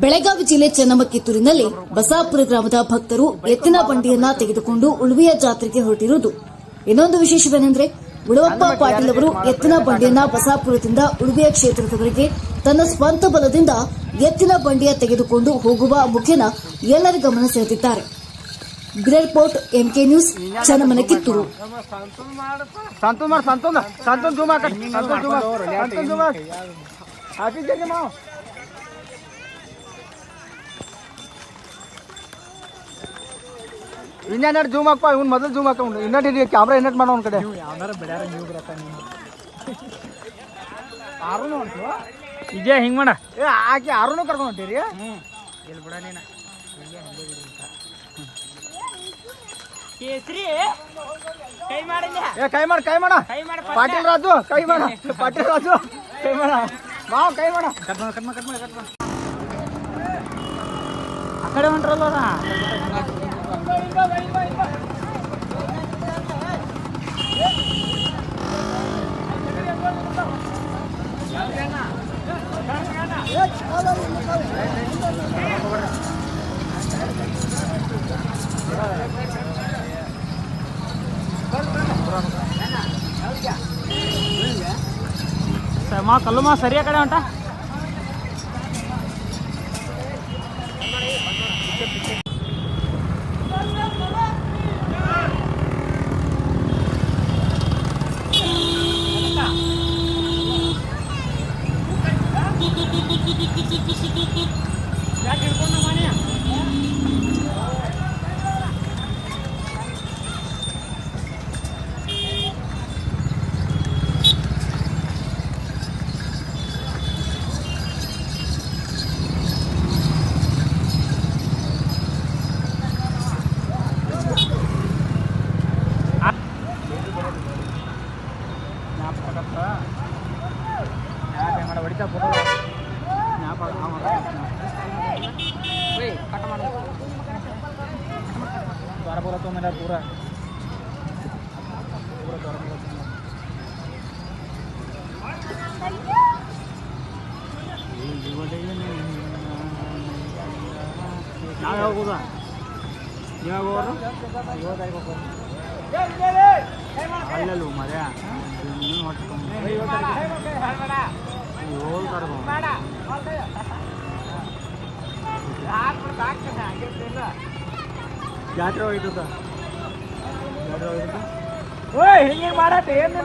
ಬೆಳಗಾವಿ ಜಿಲ್ಲೆ ಚೆನ್ನಮಕಿತ್ತೂರಿನಲ್ಲಿ ಬಸಾಪುರ ಗ್ರಾಮದ ಭಕ್ತರು ಎತ್ತಿನ ಬಂಡಿಯನ್ನ ತೆಗೆದುಕೊಂಡು ಉಳುವಿಯ ಜಾತ್ರೆಗೆ ಹೊರಟಿರುವುದು. ಇನ್ನೊಂದು ವಿಶೇಷವೇನೆಂದರೆ ಉಳುವಪ್ಪ ಪಾಟೀಲ್ ಅವರು ಎತ್ತಿನ ಬಂಡಿಯನ್ನ ಬಸಾಪುರದಿಂದ ಉಳುವಿಯ ಕ್ಷೇತ್ರದವರೆಗೆ ತನ್ನ ಸ್ವಂತ ಬಲದಿಂದ ಎತ್ತಿನ ಬಂಡಿಯ ತೆಗೆದುಕೊಂಡು ಹೋಗುವ ಮುಖೇನ ಎಲ್ಲರ ಗಮನ ಸೆಳೆದಿದ್ದಾರೆ. Bureau report MK news, Chennamakittur. ಇನ್ನೇನಾರು ಜೂಮ್ ಹಾಕಪ್ಪ, ಇವ್ನು ಮೊದಲು ಜೂಮ್ ಹಾಕ, ಇನ್ನಟ್ ಹಿಡಿಯ ಕ್ಯಾಮ್ರಾ ಇನ್ನಟ್ ಮಾಡೋ ಒಂದು ಕಡೆ ಆರು ನೋಡ್ತೀವ ಇದೇ ಹಿಂಗೆ ಮಾಡ ಆಕೆ ಆರು ಕರ್ಕೊಂಡು ಹೊಂಟೀರಿ. ಇಲ್ಲಿ ಬಿಡ ನೀನು ಕೇಸರಿ ಕೈ ಮಾಡಿಲ್ಲ, ಕೈ ಮಾಡ ಕೈ ಮಾಡ ಪಾಟೀಲ್ ರಾಜು, ಕೈ ಮಾಡ ಪಾಟೀಲ್ ರಾಜು, ಕೈ ಮಾಡ ಮಾವ, ಕೈ ಮಾಡ ಆ ಕಡೆ ಹೊಂಟ್ರಲ್ಲ ಮಾ ಕಲ್ಲು ಮಾ ಸರಿಯ ಕಡೆ ಹೊಂಟ. ಯಾಕೆ ಹಿಡ್ಕೊಂಡು ಮನೆ ಹೊಡಿತಾ ಫೋಟೋ द्वारा बोला तो मेरा पूरा ನಾಳೆ ಹೋಗುದಾ? ಇವಾಗ ಹೋಗೋದು 7 ತಾರೀಕು ಹೋಗೋದು. ಅಲ್ಲಲ್ಲೂ ಮರ್ಯ ಹೊಟ್ಕೊಂಡು 7 ತಾರೀಕು ಜಾತ್ರೆ ಹೋಯ್ತದ. ಹಿಂಗೆ ಮಾಡತ್ತೆ ಏನು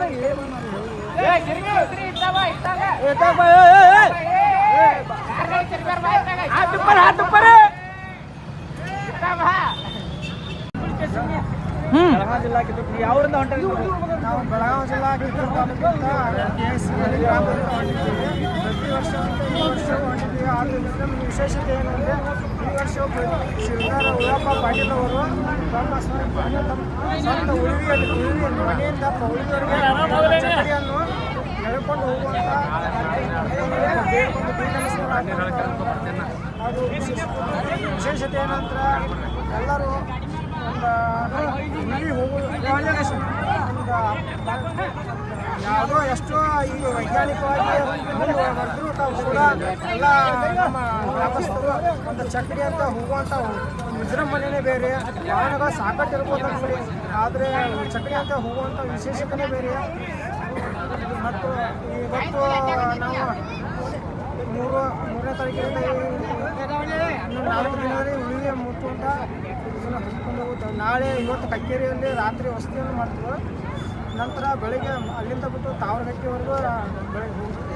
ಬೆಳಗಾವಿ ಜಿಲ್ಲಾ ಕಿತ್ತೂರು. ಯಾವ್ರಿಂದ ಹೊಂಟರಿ? ನಾವು ಬೆಳಗಾವಿ ಜಿಲ್ಲಾ ಕಿತ್ತೂರು ತಾಲೂಕಿಂದ ಪ್ರತಿ ವರ್ಷ ಹೊಂಟಿದ್ದೀವಿ. ಆದ್ದರಿಂದ ವಿಶೇಷತೆ ಏನಂದರೆ ಈ ವರ್ಷ ಶಿವಗಾರ ಉಳಪ್ಪ ಪಾಟೀಲ್ ಅವರು ತಮ್ಮ ಸ್ವಂತ ಉಳಿವಿಯಲ್ಲಿ ಮನೆಯಿಂದ ಉಳಿದವರಿಗೆ ಚಕಡಿಯನ್ನು ನಡೆಕೊಂಡು ಹೋಗುವಂಥ ಅದು ವಿಶೇಷತೆ ಏನಂದ್ರೆ ಎಲ್ಲರೂ ಒಂದು ಹೋಗುವುದು ಯಾವುದೋ ಎಷ್ಟೋ ಈಗ ವೈಜ್ಞಾನಿಕವಾಗಿ ಮುಂದುವರೆದ್ರು ಕೂಡ ಎಲ್ಲ ನಮ್ಮ ಗ್ರಾಮಸ್ಥರು ಒಂದು ಚಕ್ರಿ ಅಂತ ಹೋಗುವಂಥ ವಿಜೃಂಭಣೆನೇ ಬೇರೆ. ವಾಹನಗಳು ಸಾಕಷ್ಟು ಇರ್ಬೋದು ಅನ್ಕೊಳ್ಳಿ, ಆದರೆ ಚಕ್ರಿ ಅಂತ ಹೋಗುವಂಥ ವಿಶೇಷತೆನೇ ಬೇರೆ. ಮತ್ತು ಇವತ್ತು ನಾವು 3ನೇ ತಾರೀಕಿನಿಂದ 4 ದಿನವರೆಗೆ ಉಳಿವೆ ಮುಟ್ಟುವಂಥ ಇದನ್ನು ಹಚ್ಕೊಂಡು ಹೋಗ್ತೇವೆ. ನಾಳೆ ಇವತ್ತು ಕಕ್ಕೇರಿಯಲ್ಲಿ ರಾತ್ರಿ ವಸತಿಯನ್ನು ಮಾಡ್ತೀವಿ. ನಂತರ ಬೆಳಿಗ್ಗೆ ಅಲ್ಲಿಂದ ಬಿಟ್ಟು ತಾವರಗಟ್ಟಿವರೆಗೂ ಬೆಳಗ್ಗೆ ಹೋಗ್ತೀವಿ.